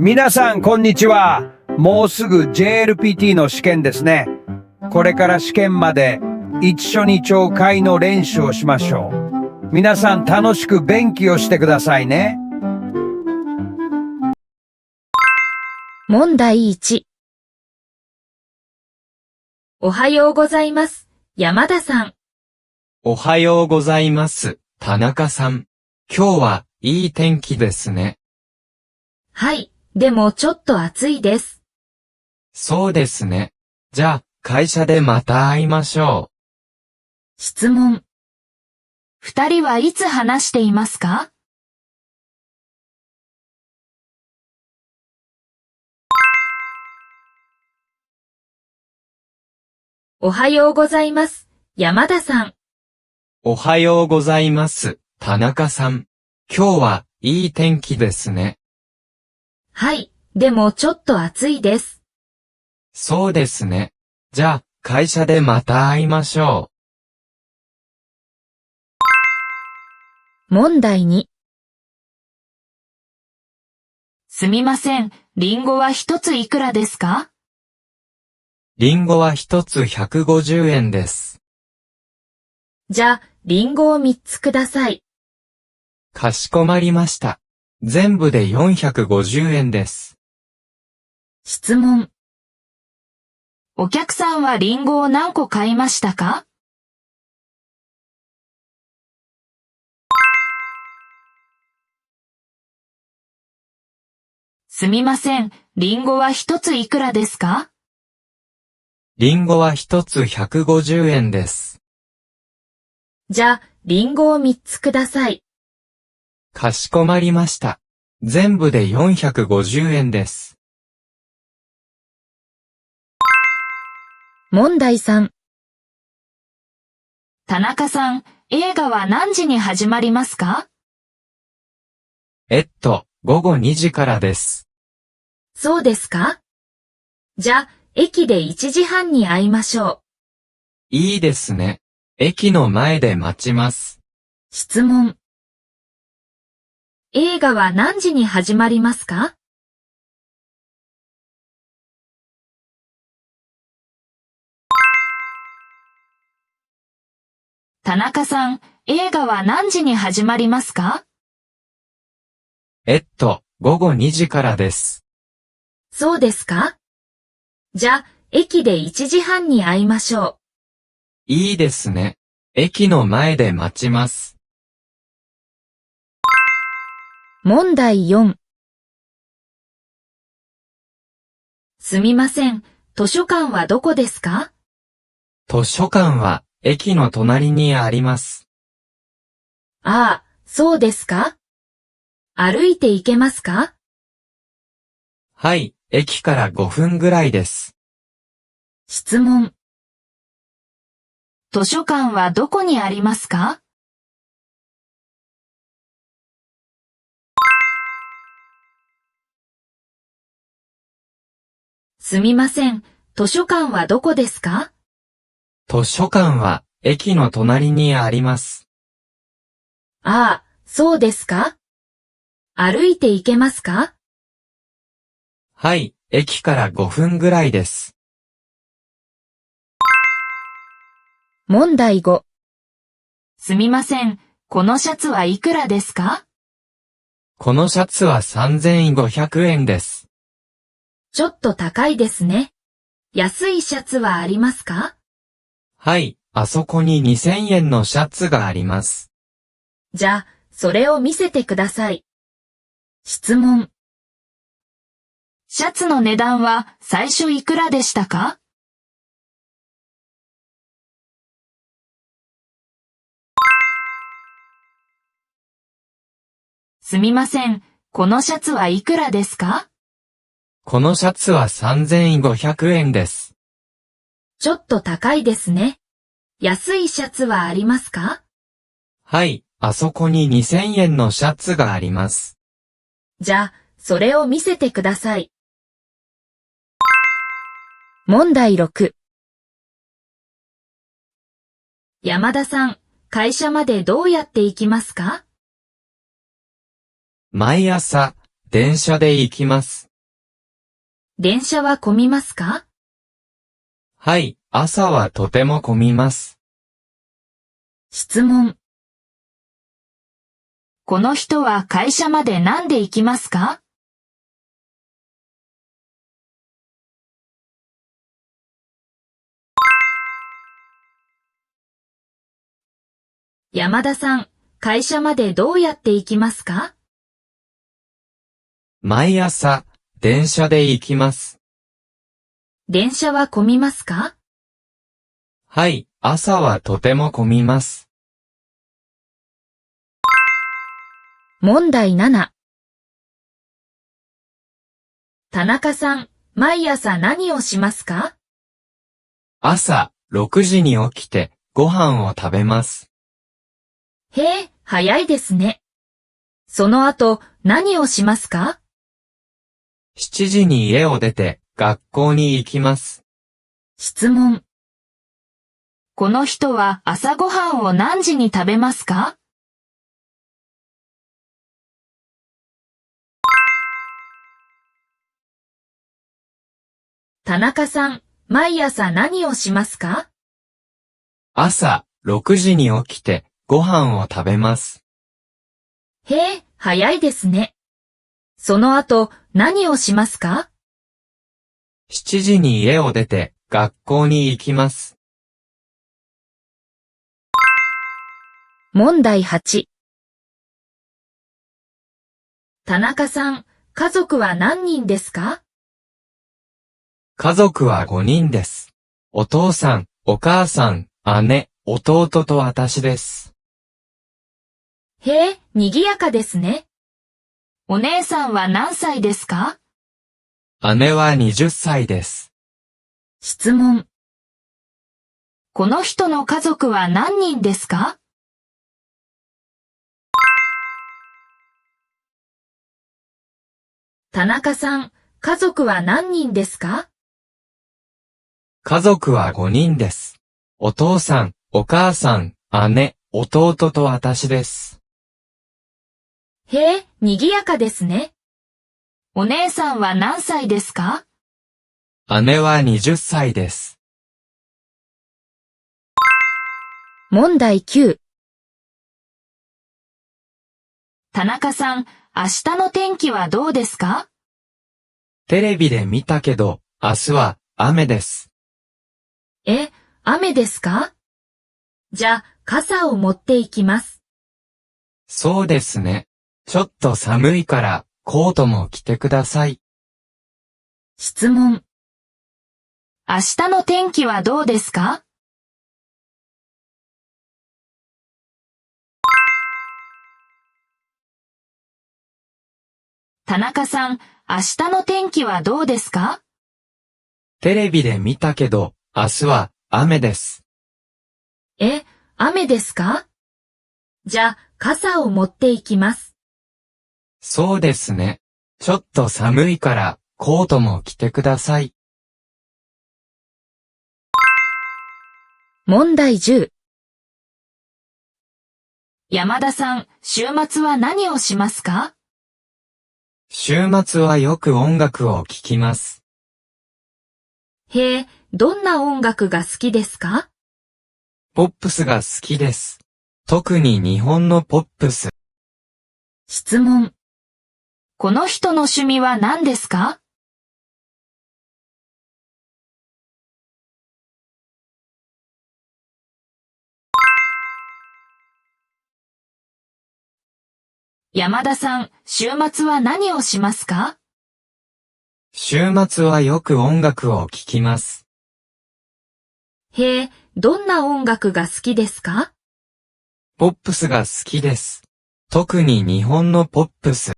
皆さん、こんにちは。もうすぐ JLPT の試験ですね。これから試験まで一緒に聴解の練習をしましょう。皆さん楽しく勉強してくださいね。問題1。おはようございます。山田さん。おはようございます。田中さん。今日はいい天気ですね。はい、でもちょっと暑いです。そうですね。じゃあ、会社でまた会いましょ質問。二人はいつ話していますか？おはようございます。山田さん。う。おはようございます。田中さん。今日はいい天気ですね。はい、でもちょっと暑いです。そうですね。じゃあ、会社でまた会いましょ問題2。すみません、リンゴは一ついくらですか？う。リンゴは一つ150円です。じゃあ、リンゴを3つください。かしこまりました。全部で450円です。質問。お客さんはリンゴを何個買いましたか？すみません、リンゴは一ついくらですか？リンゴは一つ150円です。じゃあ、リンゴを3つください。かしこまりました。全部で450円です。問題3。田中さん、映画は何時に始まりますか？午後2時からです。そうですか？じゃあ、駅で1時半に会いましょう。いいですね。駅の前で待ちます。質問。映画は何時に始まりますか？田中さん、映画は何時に始まりますか？午後2時からです。そうですか？じゃあ、駅で1時半に会いましょう。いいですね。駅の前で待ちます。問題4。すみません、図書館はどこですか？図書館は駅の隣にあります。ああ、そうですか？歩いて行けますか？はい、駅から5分ぐらいです。質問。図書館はどこにありますか？すみません、図書館はどこですか？図書館は駅の隣にあります。ああ、そうですか？歩いて行けますか？はい、駅から5分ぐらいです。問題5。すみません、このシャツはいくらですか？このシャツは3500円です。ちょっと高いですね。安いシャツはありますか？はい、あそこに2000円のシャツがあります。じゃあ、それを見せてください。質問。シャツの値段は最初いくらでしたか？すみません、このシャツはいくらですか？このシャツは3500円です。ちょっと高いですね。安いシャツはありますか？はい、あそこに2000円のシャツがあります。じゃあ、それを見せてください。問題6。山田さん、会社までどうやって行きますか？毎朝、電車で行きます。電車は混みますか？はい、朝はとても混みます。質問。この人は会社まで何で行きますか？山田さん、会社までどうやって行きますか？毎朝、電車で行きます。電車は混みますか？はい、朝はとても混みます。問題7。田中さん、毎朝何をしますか？朝、6時に起きて、ご飯を食べます。へえ、早いですね。その後、何をしますか？ 7時に家を出て、学校に行きます。質問。この人は朝ごはんを何時に食べますか？田中さん、毎朝何をしますか？朝、6時に起きて、ご飯を食べます。へえ、早いですね。その後、何をしますか？ 7時に家を出て、学校に行きます。問題8。田中さん、家族は何人ですか？家族は5人です。お父さん、お母さん、姉、弟と私です。へえ、賑やかですね。お姉さんは何歳ですか？姉は20歳です。質問。この人の家族は何人ですか？田中さん、家族は何人ですか？家族は5人です。お父さん、お母さん、姉、弟と私です。へえ、賑やかですね。お姉さんは何歳ですか？姉は20歳です。問題9。田中さん、明日の天気はどうですか？テレビで見たけど、明日は雨です。え、雨ですか？じゃあ、傘を持っていきます。そうですね。ちょっと寒いから、コートも着てください。質問。明日の天気はどうですか？田中さん、明日の天気はどうですか？テレビで見たけど、明日は雨です。え、雨ですか？じゃあ、傘を持っていきます。そうですね。ちょっと寒いから、コートも着てください。問題10。山田さん、週末は何をしますか？週末はよく音楽を聴きます。へえ、どんな音楽が好きですか？ポップスが好きです。特に日本のポップス。質問。この人の趣味は何ですか？山田さん、週末は何をしますか？週末はよく音楽を聴きます。へえ、どんな音楽が好きですか？ポップスが好きです。特に日本のポップス。